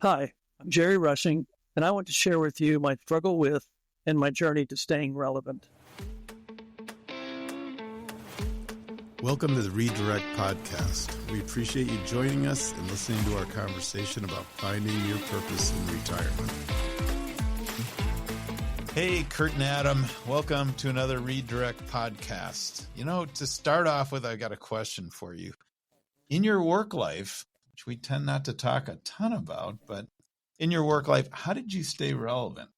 Hi, I'm Jerry Rushing, and I want to share with you my struggle with and my journey to staying relevant. Welcome to the Redirect Podcast. We appreciate you joining us and listening to our conversation about finding your purpose in retirement. Hey, Curt and Adam, welcome to another Redirect Podcast. You know, to start off with, I got a question for you. In your work life, which we tend not to talk a ton about, but in your work life, how did you stay relevant?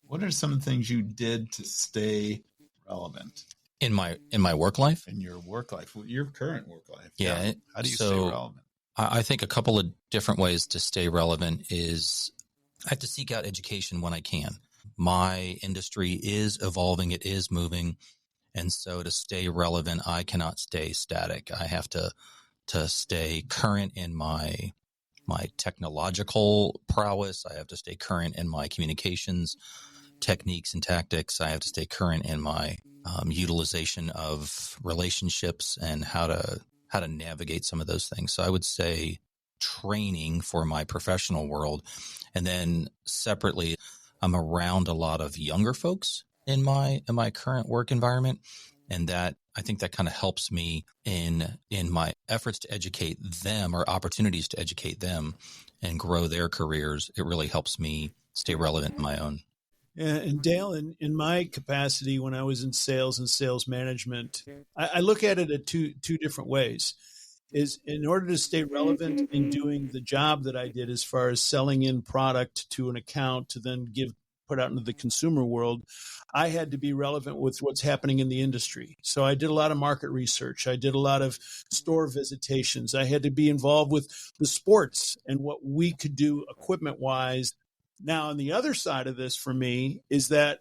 What are some things you did to stay relevant? In my work life? In your work life, your current work life. Yeah. How do you stay relevant? I think a couple of different ways to stay relevant is I have to seek out education when I can. My industry is evolving. It is moving. And so to stay relevant, I cannot stay static. I have to stay current in my technological prowess. I have to stay current in my communications techniques and tactics. I have to stay current in my utilization of relationships and how to navigate some of those things. So I would say training for my professional world. And then separately, I'm around a lot of younger folks in my current work environment. And that, I think that kind of helps me in my efforts to educate them or opportunities to educate them and grow their careers. It really helps me stay relevant in my own. And Dale, in my capacity when I was in sales and sales management, I look at it at two different ways. Is in order to stay relevant in doing the job that I did as far as selling in product to an account to then put out into the consumer world, I had to be relevant with what's happening in the industry. So I did a lot of market research. I did a lot of store visitations. I had to be involved with the sports and what we could do equipment-wise. Now, on the other side of this for me is that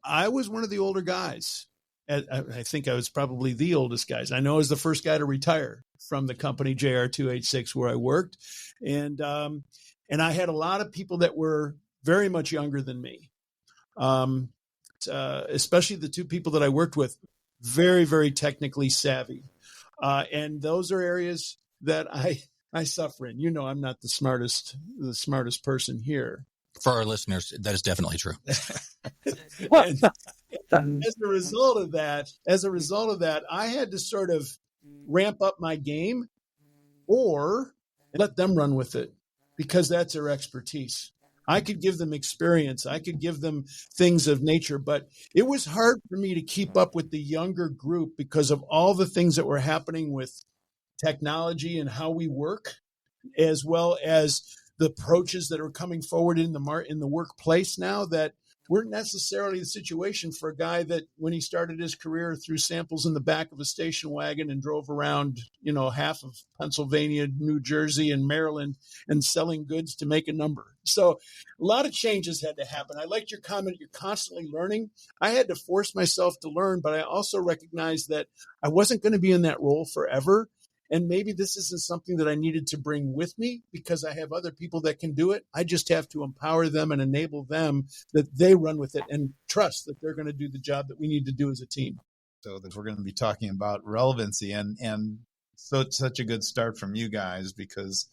I was one of the older guys. I think I was probably the oldest guys. I know I was the first guy to retire from the company JR286 where I worked. And I had a lot of people that were very much younger than me, especially the two people that I worked with, very, very technically savvy. And those are areas that I suffer in. You know, I'm not the smartest person here. For our listeners, that is definitely true. And as a result of that, I had to sort of ramp up my game or let them run with it because that's their expertise. I could give them experience. I could give them things of nature, but it was hard for me to keep up with the younger group because of all the things that were happening with technology and how we work, as well as the approaches that are coming forward in the workplace now that weren't necessarily the situation for a guy that when he started his career threw samples in the back of a station wagon and drove around, half of Pennsylvania, New Jersey, and Maryland and selling goods to make a number. So a lot of changes had to happen. I liked your comment. You're constantly learning. I had to force myself to learn, but I also recognized that I wasn't going to be in that role forever. And maybe this isn't something that I needed to bring with me because I have other people that can do it. I just have to empower them and enable them that they run with it and trust that they're going to do the job that we need to do as a team. So that we're going to be talking about relevancy and so it's such a good start from you guys because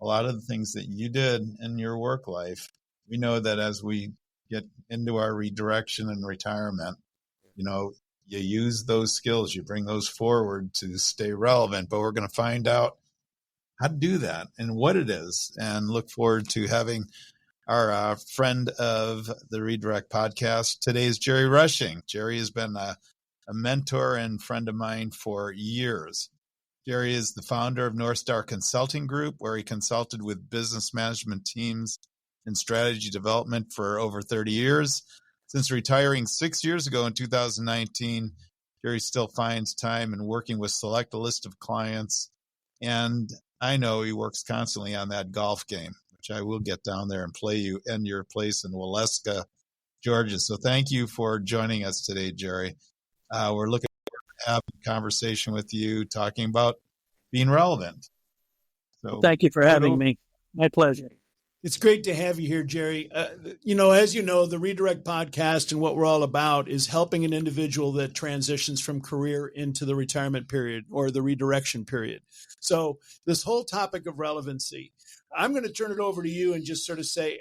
a lot of the things that you did in your work life, we know that as we get into our redirection and retirement, you use those skills, you bring those forward to stay relevant, but we're going to find out how to do that and what it is and look forward to having our friend of the Redirect Podcast. Today is Jerry Rushing. Jerry has been a mentor and friend of mine for years. Jerry is the founder of North Star Consulting Group, where he consulted with business management teams and strategy development for over 30 years. Since retiring 6 years ago in 2019, Jerry still finds time in working with select a list of clients. And I know he works constantly on that golf game, which I will get down there and play you in your place in Waleska, Georgia. So thank you for joining us today, Jerry. We're looking forward to having a conversation with you, talking about being relevant. So thank you for having me. My pleasure. It's great to have you here, Jerry. As you know, the Redirect Podcast and what we're all about is helping an individual that transitions from career into the retirement period or the redirection period. So this whole topic of relevancy, I'm going to turn it over to you and just sort of say,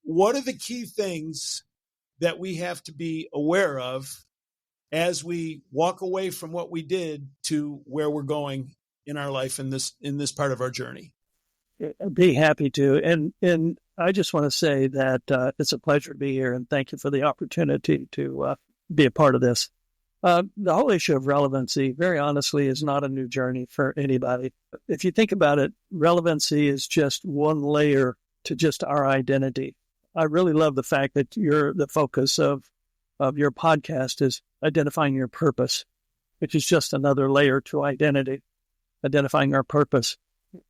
what are the key things that we have to be aware of as we walk away from what we did to where we're going in our life in this part of our journey? I'd be happy to. And I just want to say that it's a pleasure to be here, and thank you for the opportunity to be a part of this. The whole issue of relevancy, very honestly, is not a new journey for anybody. If you think about it, relevancy is just one layer to just our identity. I really love the fact that the focus of your podcast is identifying your purpose, which is just another layer to identity, identifying our purpose,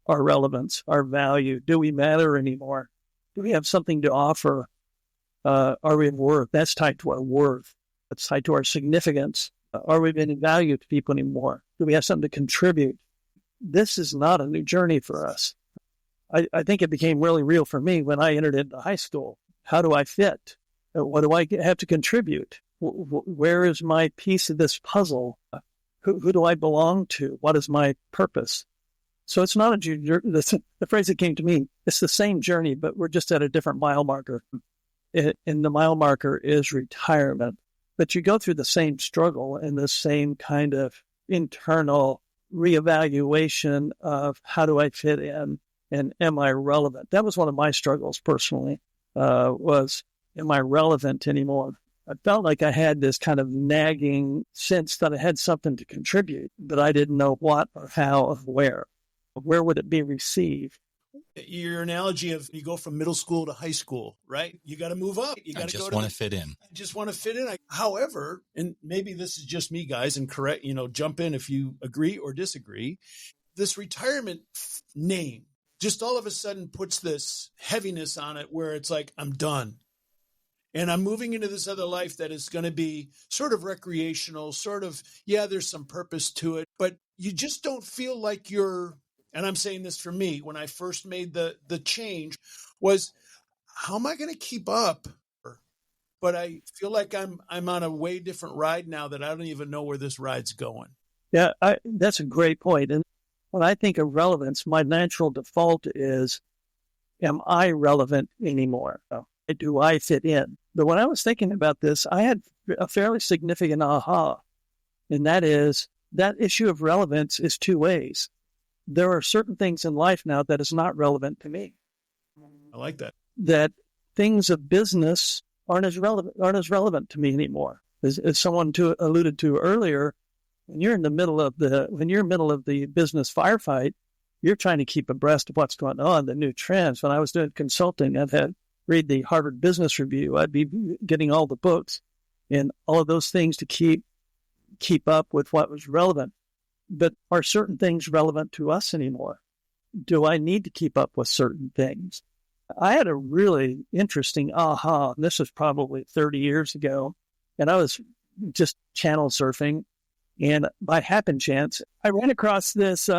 our relevance, our value. Do we matter anymore? Do we have something to offer? Are we of worth? That's tied to our worth. It's tied to our significance. Are we of any value to people anymore? Do we have something to contribute? This is not a new journey for us. I think it became really real for me when I entered into high school. How do I fit? What do I have to contribute? Where is my piece of this puzzle? Who do I belong to? What is my purpose? So it's not the phrase that came to me, it's the same journey, but we're just at a different mile marker. And the mile marker is retirement. But you go through the same struggle and the same kind of internal reevaluation of how do I fit in and am I relevant? That was one of my struggles personally, was am I relevant anymore? I felt like I had this kind of nagging sense that I had something to contribute, but I didn't know what or how or where. Where would it be received? Your analogy of you go from middle school to high school, right? You got to move up. You got to go. I just want to fit in. I just want to fit in. However, and maybe this is just me, guys, and correct, jump in if you agree or disagree. This retirement name just all of a sudden puts this heaviness on it where it's like, I'm done. And I'm moving into this other life that is going to be sort of recreational, sort of, there's some purpose to it, but you just don't feel like you're, and I'm saying this for me, when I first made the change was, how am I going to keep up? But I feel like I'm on a way different ride now that I don't even know where this ride's going. Yeah, that's a great point. And when I think of relevance, my natural default is, am I relevant anymore? Do I fit in? But when I was thinking about this, I had a fairly significant aha, and that is that issue of relevance is two ways. There are certain things in life now that is not relevant to me. I like that. That things of business aren't as relevant to me anymore. As someone alluded to earlier, when you're in the middle of the business firefight, you're trying to keep abreast of what's going on, the new trends. When I was doing consulting, I've had read the Harvard Business Review. I'd be getting all the books and all of those things to keep up with what was relevant. But are certain things relevant to us anymore? Do I need to keep up with certain things? I had a really interesting aha. This was probably 30 years ago, and I was just channel surfing. And by happen chance, I ran across this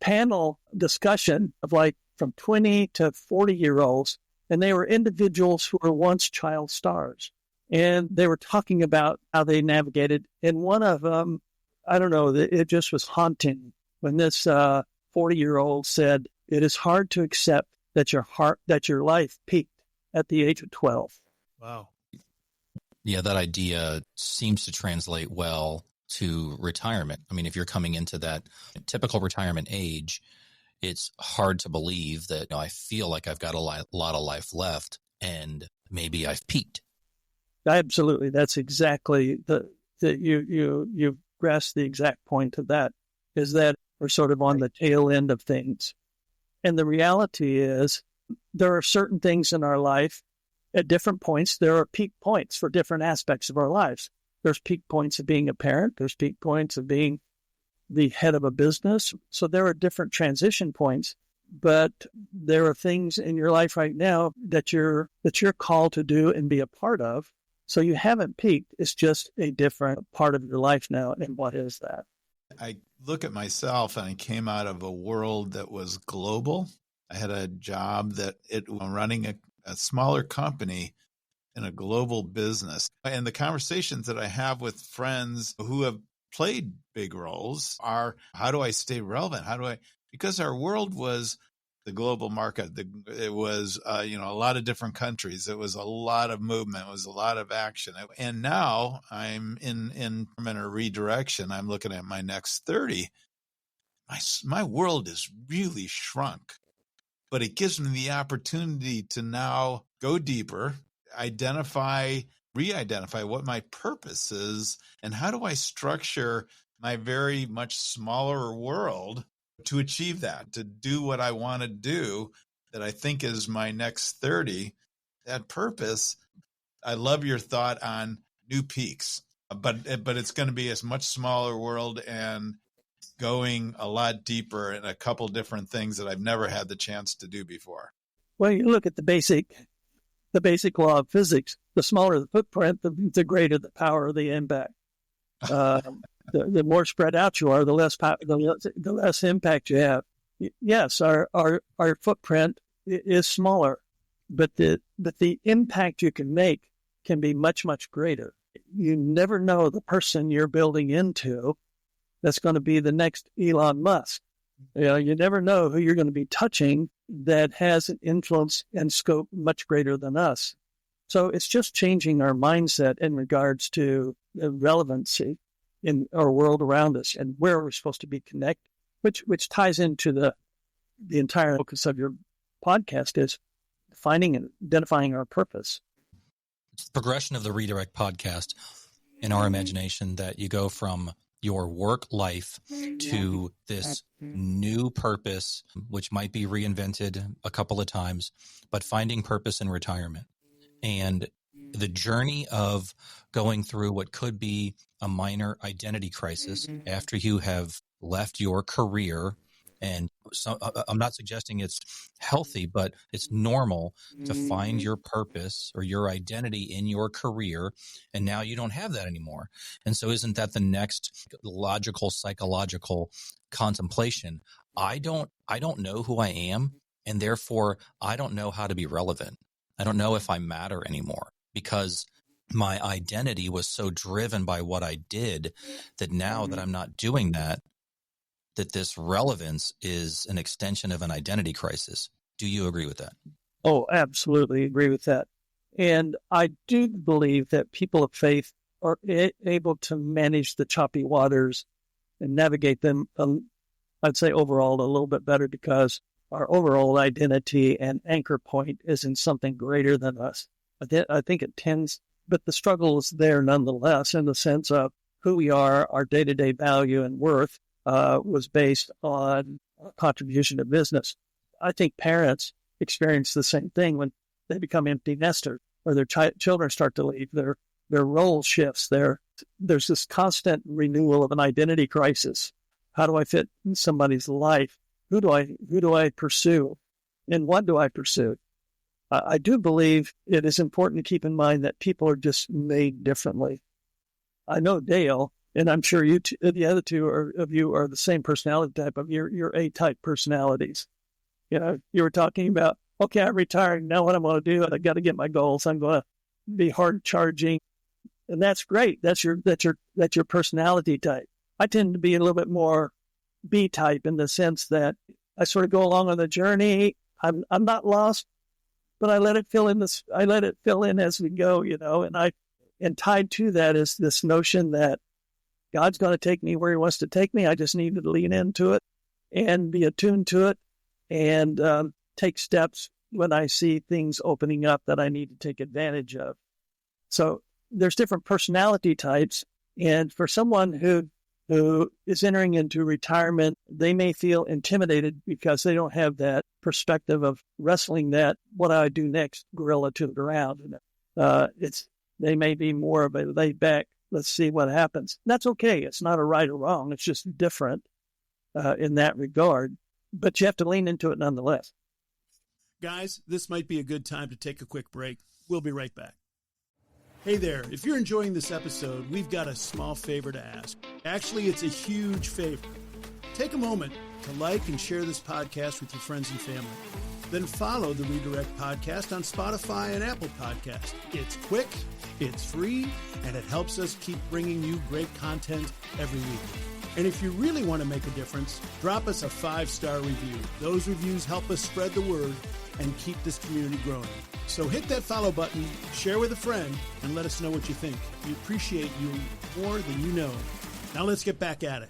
panel discussion of like from 20 to 40-year-olds, and they were individuals who were once child stars. And they were talking about how they navigated. And one of them, I don't know, it just was haunting when this 40-year-old said, it is hard to accept that your life peaked at the age of 12. Wow. Yeah, that idea seems to translate well to retirement. I mean, if you're coming into that typical retirement age, it's hard to believe that I feel like I've got a lot of life left and maybe I've peaked. Absolutely. That's exactly you grasped the exact point of that, is that we're sort of on the tail end of things. And the reality is there are certain things in our life at different points. There are peak points for different aspects of our lives. There's peak points of being a parent. There's peak points of being the head of a business. So there are different transition points, but there are things in your life right now that you're called to do and be a part of. So you haven't peaked. It's just a different part of your life now. And what is that? I look at myself and I came out of a world that was global. I had a job running a smaller company in a global business. And the conversations that I have with friends who have played big roles are, how do I stay relevant? Because our world was the global market. It was, a lot of different countries. It was a lot of movement. It was a lot of action. And now I'm in a redirection. I'm looking at my next 30. My world is really shrunk, but it gives me the opportunity to now go deeper, re-identify what my purpose is, and how do I structure my very much smaller world to achieve that, to do what I want to do that I think is my next 30, that purpose. I love your thought on new peaks, but it's going to be a much smaller world and going a lot deeper in a couple different things that I've never had the chance to do before. Well, you look at the basic law of physics. The smaller the footprint, the greater the power of the impact. The more spread out you are, the less impact you have. Yes, our footprint is smaller, but the impact you can make can be much, much greater. You never know the person you're building into that's going to be the next Elon Musk. You never know who you're going to be touching that has an influence and scope much greater than us. So it's just changing our mindset in regards to the relevancy in our world around us and where we're supposed to be connected, which ties into the entire focus of your podcast is finding and identifying our purpose. It's the progression of the Redirect podcast in our imagination that you go from your work life to this new purpose, which might be reinvented a couple of times, but finding purpose in retirement. And the journey of going through what could be a minor identity crisis after you have left your career. And so I'm not suggesting it's healthy, but it's normal to find your purpose or your identity in your career. And now you don't have that anymore. And so isn't that the next logical, psychological contemplation? I don't know who I am, and therefore I don't know how to be relevant. I don't know if I matter anymore because my identity was so driven by what I did that now that I'm not doing that this relevance is an extension of an identity crisis. Do you agree with that? Oh, absolutely agree with that. And I do believe that people of faith are able to manage the choppy waters and navigate them, I'd say overall a little bit better because our overall identity and anchor point is in something greater than us. I think it tends, but the struggle is there nonetheless in the sense of who we are, our day-to-day value and worth was based on contribution to business. I think parents experience the same thing when they become empty nesters or their children start to leave. Their role shifts. There's this constant renewal of an identity crisis. How do I fit in somebody's life? Who do I pursue? And what do I pursue? I do believe it is important to keep in mind that people are just made differently. I know Dale, and I'm sure the other two of you are the same personality type of your A-type personalities. You were talking about, okay, I'm retiring. Now what I'm going to do, I got to get my goals. I'm going to be hard charging. And that's great. That's your personality type. I tend to be a little bit more B-type in the sense that I sort of go along on the journey. I'm not lost, but I let it fill in as we go, and tied to that is this notion that God's going to take me where he wants to take me. I just need to lean into it and be attuned to it and take steps when I see things opening up that I need to take advantage of. So there's different personality types. And for someone who is entering into retirement, they may feel intimidated because they don't have that perspective of wrestling that what do I do next gorilla to the ground. They may be more of a laid back, let's see what happens. That's okay. It's not a right or wrong. It's just different in that regard. But you have to lean into it nonetheless. Guys, this might be a good time to take a quick break. We'll be right back. Hey there, if you're enjoying this episode, we've got a small favor to ask. Actually, it's a huge favor. Take a moment to like and share this podcast with your friends and family. Then follow the Redirect Podcast on Spotify and Apple Podcasts. It's quick, it's free, and it helps us keep bringing you great content every week. And if you really want to make a difference, drop us a 5-star review. Those reviews help us spread the word and keep this community growing. So hit that follow button, share with a friend, and let us know what you think. We appreciate you more than you know. Now let's get back at it.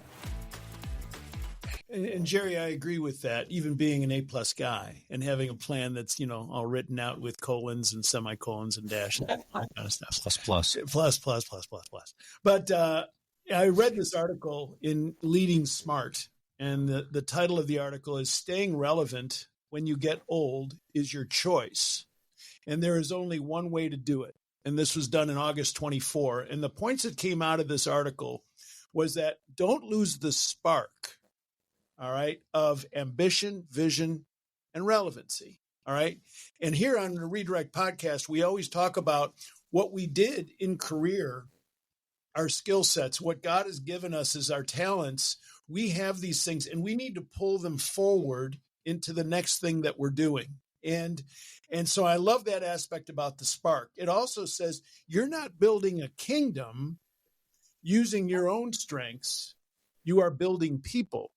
And Jerry, I agree with that. Even being an A-plus guy and having a plan that's, all written out with colons and semicolons and dashes, all kind of stuff. Plus. But I read this article in Leading Smart, and the title of the article is "Staying Relevant When You Get Old is Your Choice." And there is only one way to do it. And this was done in August 24. And the points that came out of this article was that don't lose the spark, all right, of ambition, vision, and relevancy, all right? And here on the Redirect podcast, we always talk about what we did in career, our skill sets, what God has given us as our talents. We have these things, and we need to pull them forward into the next thing that we're doing. And so I love that aspect about the spark. It also says you're not building a kingdom using your own strengths. You are building people.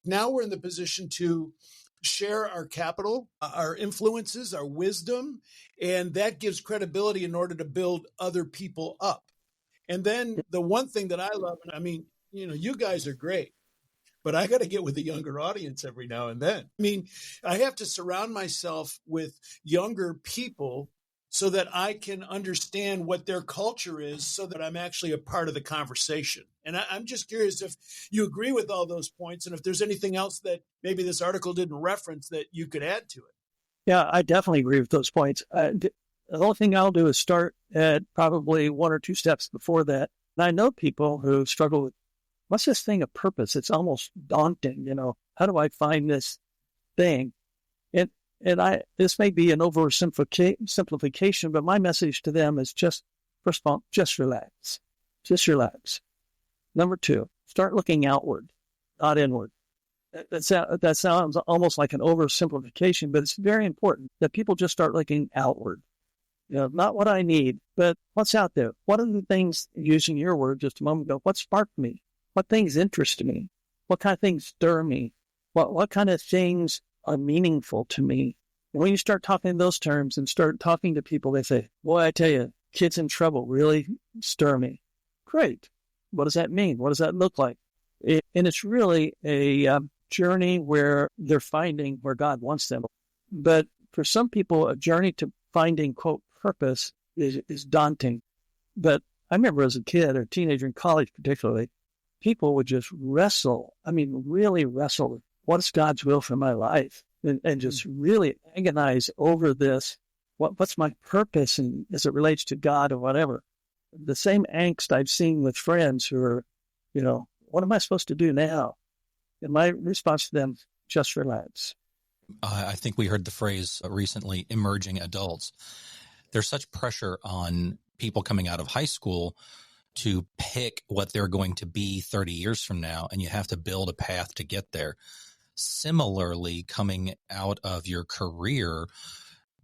Now we're in the position to share our capital, our influences, our wisdom, and that gives credibility in order to build other people up. And then the one thing that I love, you guys are great, but I got to get with a younger audience every now and then. I have to surround myself with younger people so that I can understand what their culture is, so that I'm actually a part of the conversation. And I'm just curious if you agree with all those points, and if there's anything else that maybe this article didn't reference that you could add to it. Yeah, I definitely agree with those points. The only thing I'll do is start at probably 1 or 2 steps before that. And I know people who struggle with, what's this thing of purpose? It's almost daunting, How do I find this thing? This may be an oversimplification, but my message to them is first of all, just relax. Just relax. Number 2, start looking outward, not inward. That sounds almost like an oversimplification, but it's very important that people just start looking outward. Not what I need, but what's out there. What are the things, using your word just a moment ago, what sparked me? What things interest me? What kind of things stir me? What kind of things are meaningful to me? And when you start talking in those terms and start talking to people, they say, boy, I tell you, kids in trouble really stir me. Great. What does that mean? What does that look like? And it's really a journey where they're finding where God wants them. But for some people, a journey to finding, quote, purpose is daunting. But I remember as a kid or teenager in college particularly, people would just wrestle. Really wrestle with what's God's will for my life, and just really agonize over this. What's my purpose, and as it relates to God or whatever. The same angst I've seen with friends who are, what am I supposed to do now? And my response to them, just relax. I think we heard the phrase recently, emerging adults. There's such pressure on people coming out of high school to pick what they're going to be 30 years from now, and you have to build a path to get there. Similarly, coming out of your career,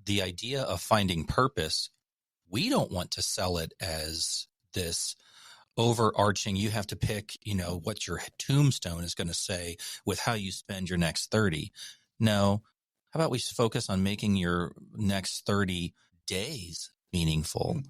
the idea of finding purpose, we don't want to sell it as this overarching, you have to pick, what your tombstone is going to say with how you spend your next 30. No, how about we focus on making your next 30 days meaningful?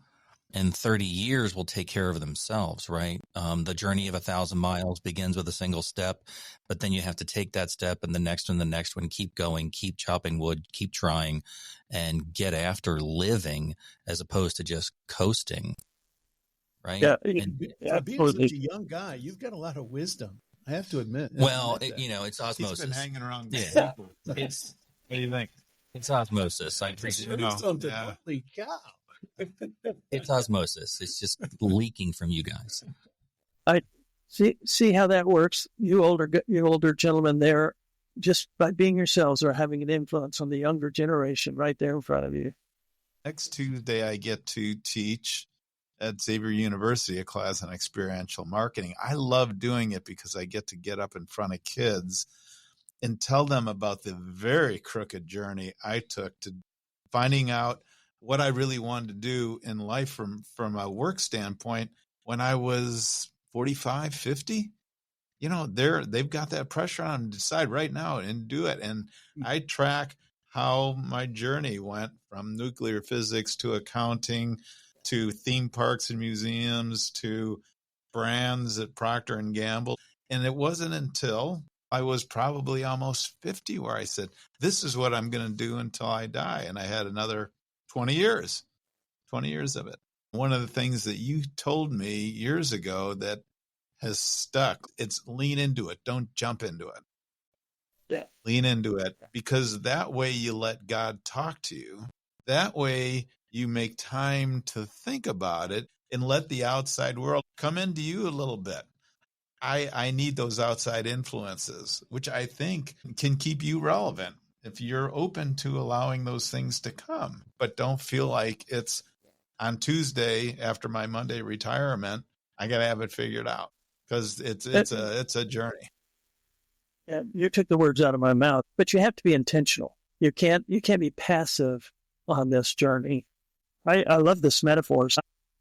And 30 years will take care of themselves, right? The journey of 1,000 miles begins with a single step, but then you have to take that step and the next one, keep going, keep chopping wood, keep trying, and get after living as opposed to just coasting, right? Yeah, being such a young guy, you've got a lot of wisdom, I have to admit. Well, it's osmosis. He's been hanging around good people. What do you think? It's osmosis. I presume. Yeah. Holy cow. It's osmosis. It's just leaking from you guys. I see how that works. You older gentlemen there, just by being yourselves are having an influence on the younger generation right there in front of you. Next Tuesday, I get to teach at Xavier University a class on experiential marketing. I love doing it because I get to get up in front of kids and tell them about the very crooked journey I took to finding out what I really wanted to do in life from a work standpoint when I was 45, 50. they've got that pressure on them to decide right now and do it. And I track how my journey went from nuclear physics to accounting to theme parks and museums to brands at Procter and Gamble. And it wasn't until I was probably almost 50 where I said, this is what I'm going to do until I die. And I had another 20 years of it. One of the things that you told me years ago that has stuck, it's lean into it. Don't jump into it. Yeah. Lean into it, because that way you let God talk to you. That way you make time to think about it and let the outside world come into you a little bit. I need those outside influences, which I think can keep you relevant if you're open to allowing those things to come. But don't feel like it's on Tuesday after my Monday retirement, I got to have it figured out, because it's a journey. Yeah, you took the words out of my mouth, but you have to be intentional. You can't be passive on this journey. I love this metaphor.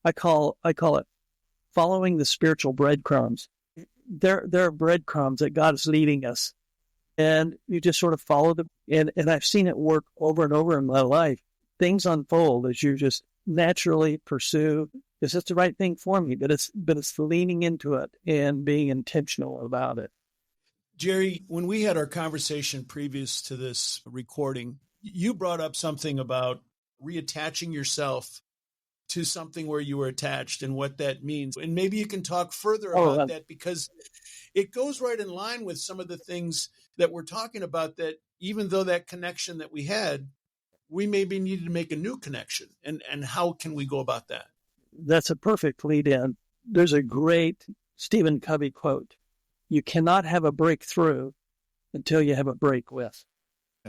I call it following the spiritual breadcrumbs. There are breadcrumbs that God is leading us, and you just sort of follow them. And I've seen it work over and over in my life. Things unfold as you just naturally pursue. Is this the right thing for me? But it's leaning into it and being intentional about it. Jerry, when we had our conversation previous to this recording, you brought up something about reattaching yourself to something where you were attached and what that means. And maybe you can talk further about that, because it goes right in line with some of the things that we're talking about, that even though that connection that we had, we maybe needed to make a new connection. And how can we go about that? That's a perfect lead in. There's a great Stephen Covey quote. You cannot have a breakthrough until you have a break with.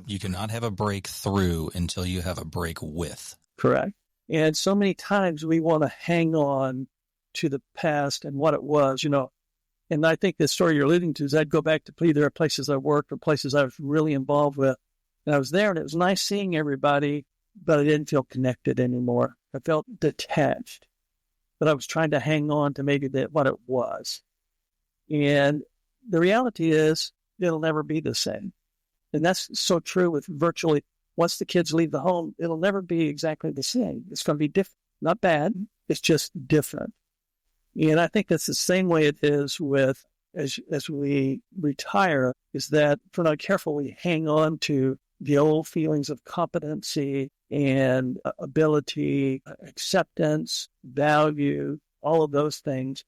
You cannot have a breakthrough until you have a break with. Correct. And so many times we want to hang on to the past and what it was, And I think the story you're alluding to is I'd go back to either places I worked or places I was really involved with. And I was there, and it was nice seeing everybody, but I didn't feel connected anymore. I felt detached. But I was trying to hang on to maybe what it was. And the reality is it'll never be the same. And that's so true with virtually, once the kids leave the home, it'll never be exactly the same. It's going to be different. Not bad. It's just different. And I think that's the same way it is with, as we retire, is that if we're not careful, we hang on to the old feelings of competency and ability, acceptance, value, all of those things.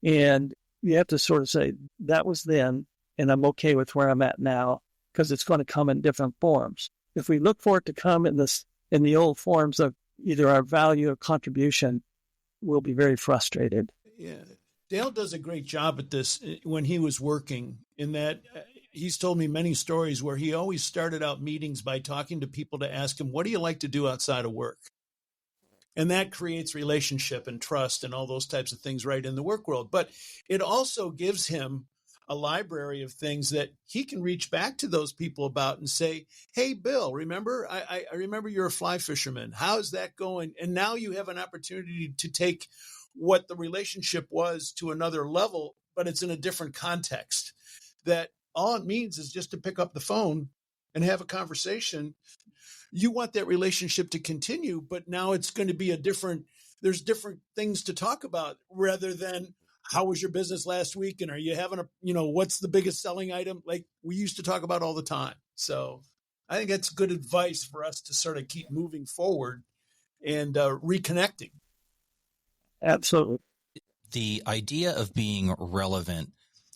And you have to sort of say, that was then, and I'm okay with where I'm at now, because it's going to come in different forms. If we look for it to come in the old forms of either our value or contribution, we'll be very frustrated. Yeah. Dale does a great job at this when he was working, in that he's told me many stories where he always started out meetings by talking to people to ask him, what do you like to do outside of work? And that creates relationship and trust and all those types of things right in the work world. But it also gives him a library of things that he can reach back to those people about and say, hey, Bill, remember, I remember you're a fly fisherman. How's that going? And now you have an opportunity to take what the relationship was to another level, but it's in a different context. That all it means is just to pick up the phone and have a conversation. You want that relationship to continue, but now it's going to be there's different things to talk about, rather than, how was your business last week? And are you having what's the biggest selling item? Like we used to talk about all the time. So I think that's good advice for us to sort of keep moving forward and reconnecting. Absolutely. The idea of being relevant,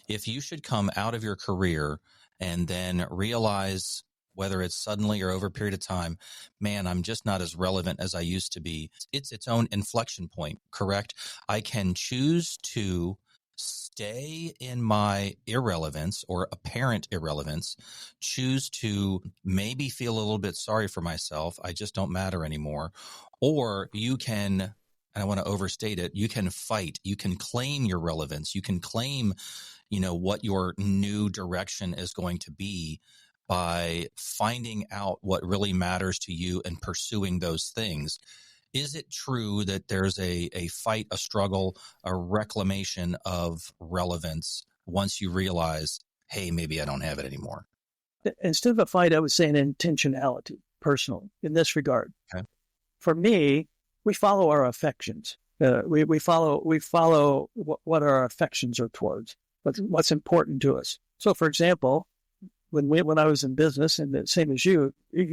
if you should come out of your career and then realize, whether it's suddenly or over a period of time, man, I'm just not as relevant as I used to be. It's its own inflection point, correct? I can choose to stay in my irrelevance or apparent irrelevance, choose to maybe feel a little bit sorry for myself. I just don't matter anymore. Or you can, and I want to overstate it, you can fight, you can claim your relevance, you can claim, what your new direction is going to be, by finding out what really matters to you and pursuing those things. Is it true that there's a fight, a struggle, a reclamation of relevance once you realize, hey, maybe I don't have it anymore? Instead of a fight, I would say an intentionality, personally, in this regard. Okay. For me, we follow our affections. We follow what our affections are towards, what's important to us. So, for example, when I was in business, and the same as you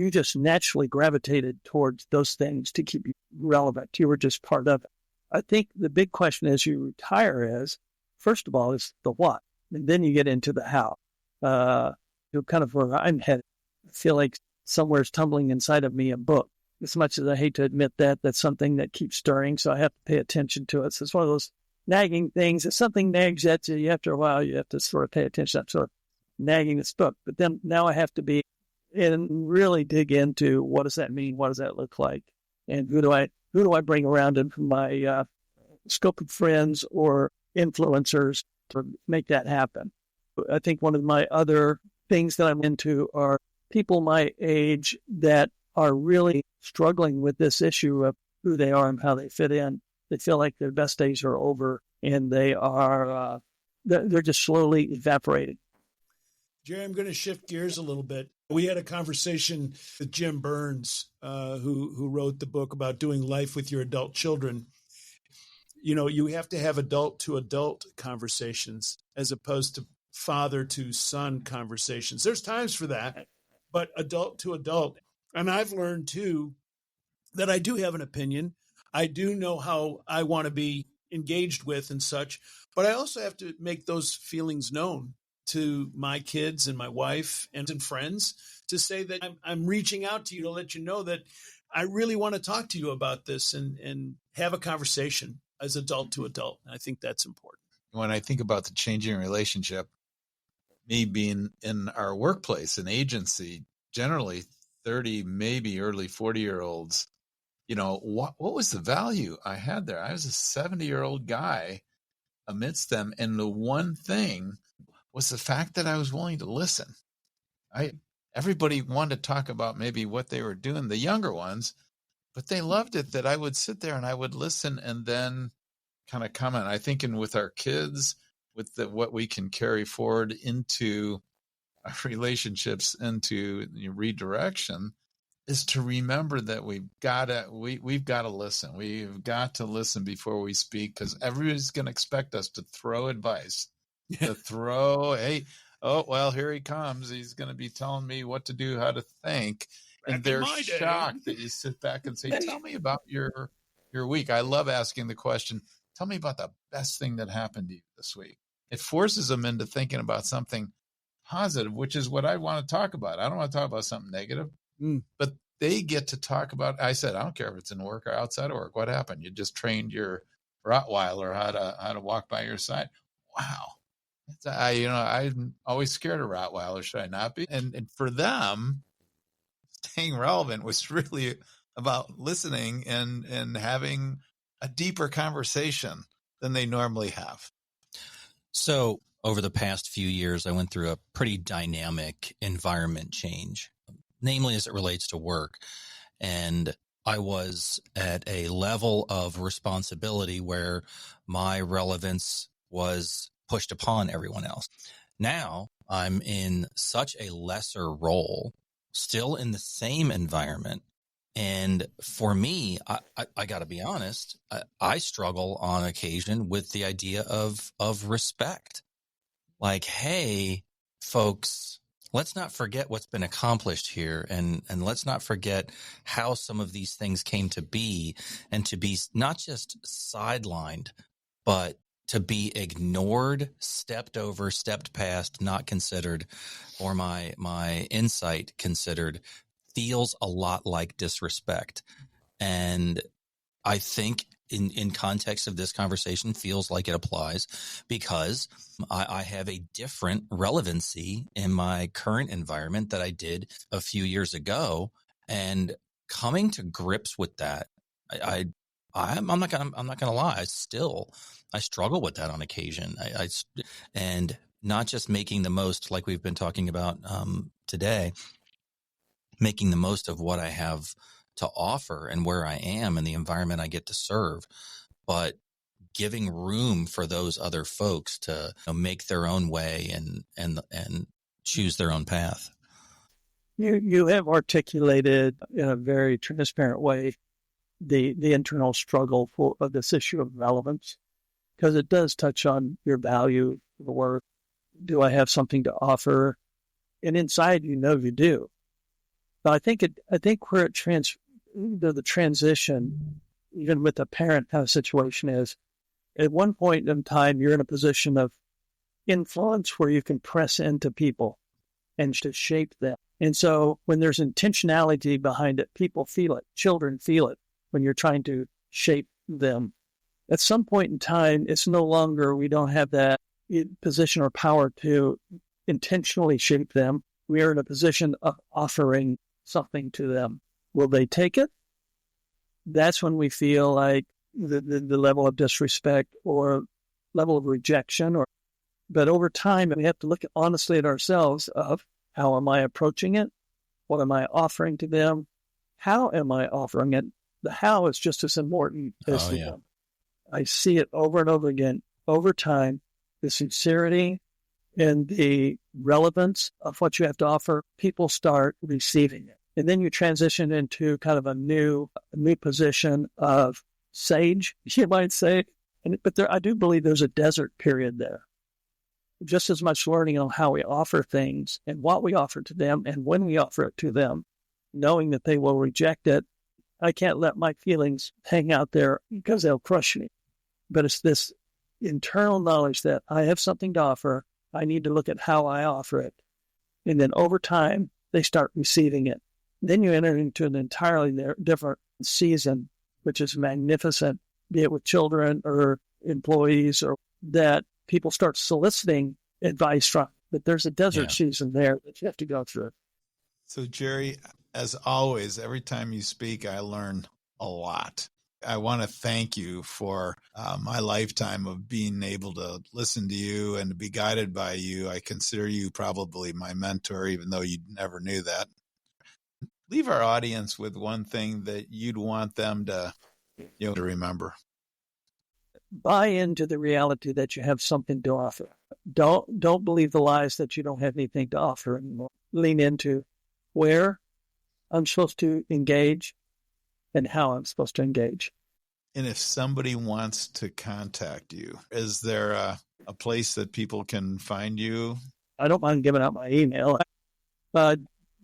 just naturally gravitated towards those things to keep you relevant. You were just part of it. I think the big question as you retire is, first of all, is the what, and then you get into the how. Kind of where I'm headed. I feel like somewhere's tumbling inside of me a book. As much as I hate to admit that, that's something that keeps stirring, so I have to pay attention to it. So it's one of those nagging things. If something nags at you, after a while, you have to sort of pay attention. I'm sort of nagging this book. But then now I have to be and really dig into, what does that mean? What does that look like? And who do I bring around into my scope of friends or influencers to make that happen? I think one of my other things that I'm into are people my age that are really struggling with this issue of who they are and how they fit in. They feel like their best days are over, and they're just slowly evaporating. Jerry, I'm going to shift gears a little bit. We had a conversation with Jim Burns, who wrote the book about doing life with your adult children. You know, you have to have adult to adult conversations as opposed to father to son conversations. There's times for that, but adult to adult. And I've learned too that I do have an opinion. I do know how I want to be engaged with and such, but I also have to make those feelings known to my kids and my wife and friends to say that I'm reaching out to you to let you know that I really want to talk to you about this and have a conversation as adult to adult. I think that's important. When I think about the changing relationship, me being in our workplace, an agency, generally 30, maybe early 40-year-olds, you know, what was the value I had there? I was a 70-year-old guy amidst them. And the one thing was the fact that I was willing to listen. Everybody wanted to talk about maybe what they were doing, the younger ones, but they loved it that I would sit there and I would listen and then kind of comment. I think with our kids, with what we can carry forward into our relationships, into redirection, is to remember that we've got to listen. We've got to listen before we speak, because everybody's going to expect us to throw advice, hey, oh, well, here he comes. He's going to be telling me what to do, how to think. And they're shocked that you sit back and say, tell me about your week. I love asking the question, tell me about the best thing that happened to you this week. It forces them into thinking about something positive, which is what I want to talk about. I don't want to talk about something negative, but they get to talk about, I said, I don't care if it's in work or outside of work. What happened? You just trained your Rottweiler how to walk by your side. Wow. I'm always scared of Rottweiler. Should I not be? And for them, staying relevant was really about listening and having a deeper conversation than they normally have. So over the past few years, I went through a pretty dynamic environment change, namely as it relates to work. And I was at a level of responsibility where my relevance was pushed upon everyone else. Now I'm in such a lesser role, still in the same environment. And for me, I got to be honest, I struggle on occasion with the idea of respect. Like, hey, folks, let's not forget what's been accomplished here, and let's not forget how some of these things came to be, and to be not just sidelined, but to be ignored, stepped over, stepped past, not considered, or my insight considered, feels a lot like disrespect. And I think in context of this conversation feels like it applies, because I have a different relevancy in my current environment that I did a few years ago. And coming to grips with that, I'm not gonna lie, I struggle with that on occasion. And not just making the most, like we've been talking about today, making the most of what I have to offer and where I am and the environment I get to serve, but giving room for those other folks to make their own way and choose their own path. You have articulated in a very transparent way the internal struggle for this issue of relevance, because it does touch on your value, the worth. Do I have something to offer? And inside, you do. But I think where the transition, even with a parent kind of situation, is at one point in time, you're in a position of influence where you can press into people and to shape them. And so when there's intentionality behind it, people feel it. Children feel it when you're trying to shape them. At some point in time, it's no longer, we don't have that position or power to intentionally shape them. We are in a position of offering something to them. Will they take it? That's when we feel like the level of disrespect or level of rejection. But over time, we have to look honestly at ourselves of how am I approaching it? What am I offering to them? How am I offering it? The how is just as important as the what. I see it over and over again. Over time, the sincerity and the relevance of what you have to offer, people start receiving it. And then you transition into kind of a new position of sage, you might say. But I do believe there's a desert period there. Just as much learning on how we offer things and what we offer to them and when we offer it to them, knowing that they will reject it. I can't let my feelings hang out there because they'll crush me. But it's this internal knowledge that I have something to offer. I need to look at how I offer it. And then over time, they start receiving it. Then you enter into an entirely different season, which is magnificent, be it with children or employees, or that people start soliciting advice from. But there's a desert season there that you have to go through. So, Jerry, as always, every time you speak, I learn a lot. I want to thank you for my lifetime of being able to listen to you and to be guided by you. I consider you probably my mentor, even though you never knew that. Leave our audience with one thing that you'd want them to remember. Buy into the reality that you have something to offer. Don't believe the lies that you don't have anything to offer anymore. Lean into where I'm supposed to engage and how I'm supposed to engage. And if somebody wants to contact you, is there a place that people can find you? I don't mind giving out my email.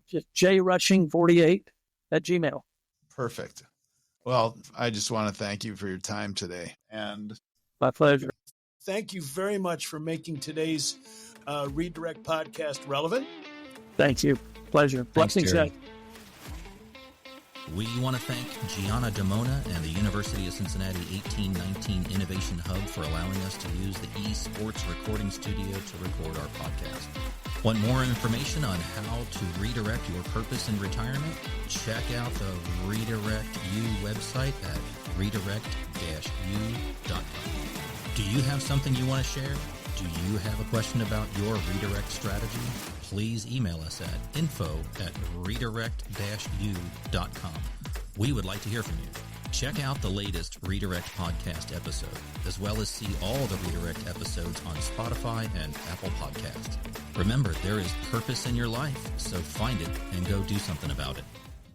Just jrushing48@gmail. Perfect. Well, I just want to thank you for your time today. And my pleasure. Thank you very much for making today's Redirect podcast relevant. Thank you. Pleasure. Blessings. We want to thank Gianna Damona and the University of Cincinnati 1819 Innovation Hub for allowing us to use the eSports recording studio to record our podcast. Want more information on how to redirect your purpose in retirement? Check out the Redirect U website at redirect-u.com. Do you have something you want to share? Do you have a question about your redirect strategy? Please email us at info@redirect-u.com. We would like to hear from you. Check out the latest Redirect podcast episode, as well as see all the Redirect episodes on Spotify and Apple Podcasts. Remember, there is purpose in your life, so find it and go do something about it.